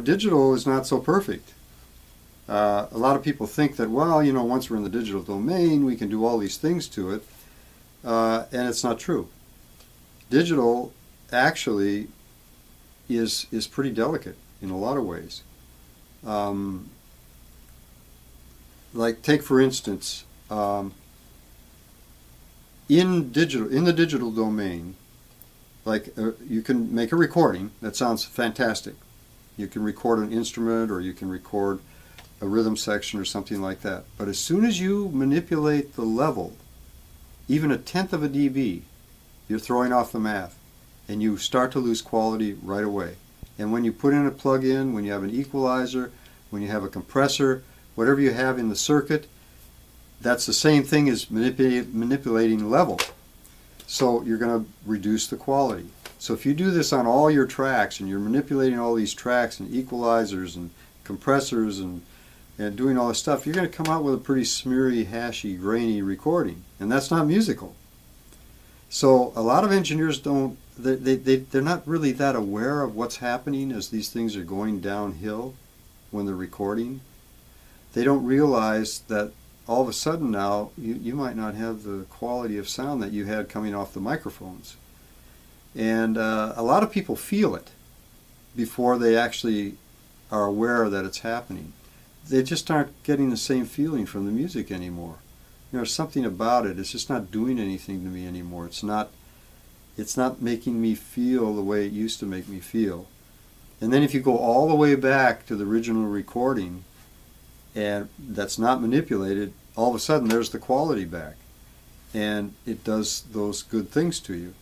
Digital is not so perfect. A lot of people think that, well, once we're in the digital domain, we can do all these things to it, and it's not true. Digital actually is pretty delicate in a lot of ways. Like take for instance, in the digital domain, like you can make a recording that sounds fantastic. You can record an instrument, or you can record a rhythm section or something like that. But as soon as you manipulate the level, even a tenth of a dB, you're throwing off the math, and you start to lose quality right away. And when you put in a plug-in, when you have an equalizer, when you have a compressor, whatever you have in the circuit, that's the same thing as manipulating level. So you're going to reduce the quality. So if you do this on all your tracks, and you're manipulating all these tracks and equalizers and compressors and doing all this stuff, you're going to come out with a pretty smeary, hashy, grainy recording. And that's not musical. So a lot of engineers they're not really that aware of what's happening as these things are going downhill when they're recording. They don't realize that all of a sudden now you might not have the quality of sound that you had coming off the microphones. And a lot of people feel it before they actually are aware that it's happening. They just aren't getting the same feeling from the music anymore. There's something about it. It's just not doing anything to me anymore. It's not making me feel the way it used to make me feel. And then if you go all the way back to the original recording, and that's not manipulated, all of a sudden there's the quality back. And it does those good things to you.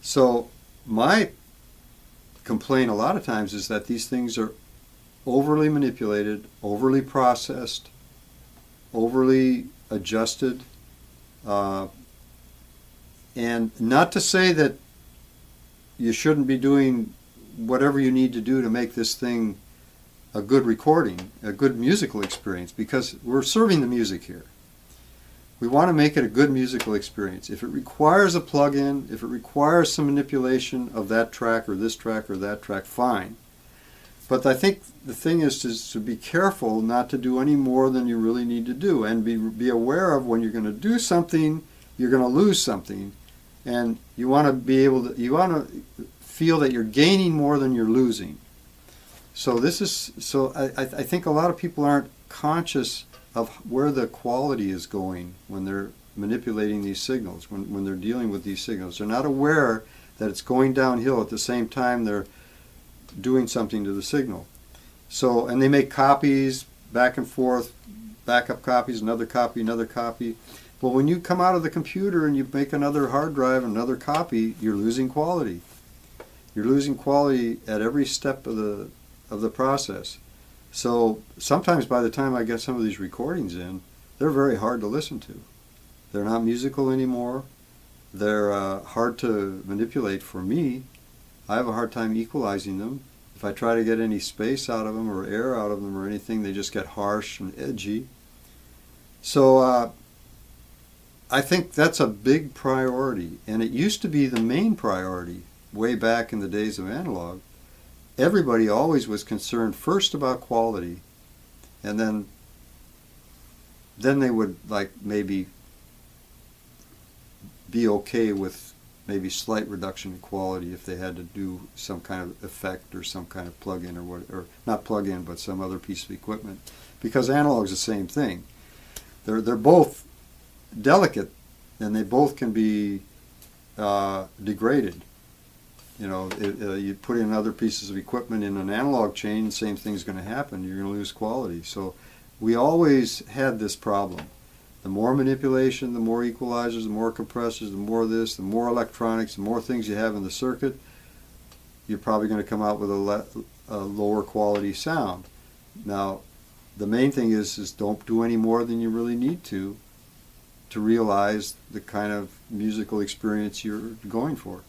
So my complaint a lot of times is that these things are overly manipulated, overly processed, overly adjusted. And not to say that you shouldn't be doing whatever you need to do to make this thing a good recording, a good musical experience, because we're serving the music here. We want to make it a good musical experience. If it requires a plug-in, if it requires some manipulation of that track or this track or that track, fine. But I think the thing is to be careful not to do any more than you really need to do, and be aware of when you're going to do something, you're going to lose something, and you want to feel that you're gaining more than you're losing. So I think a lot of people aren't conscious of where the quality is going when they're manipulating these signals, when they're dealing with these signals. They're not aware that it's going downhill at the same time they're doing something to the signal. So, and they make copies back and forth, backup copies, another copy, another copy. Well, when you come out of the computer and you make another hard drive, another copy, you're losing quality. You're losing quality at every step of the process. So sometimes by the time I get some of these recordings in, they're very hard to listen to. They're not musical anymore. They're hard to manipulate for me. I have a hard time equalizing them. If I try to get any space out of them or air out of them or anything, they just get harsh and edgy. So I think that's a big priority, and it used to be the main priority way back in the days of analog. Everybody always was concerned first about quality, and then they would maybe be okay with maybe slight reduction in quality if they had to do some kind of effect or some kind of plug-in or not plug-in, but some other piece of equipment, because analog's the same thing. They're both delicate, and they both can be degraded. You put in other pieces of equipment in an analog chain, the same thing's going to happen. You're going to lose quality. So we always had this problem. The more manipulation, the more equalizers, the more compressors, the more this, the more electronics, the more things you have in the circuit, you're probably going to come out with a lower quality sound. Now, the main thing is don't do any more than you really need to realize the kind of musical experience you're going for.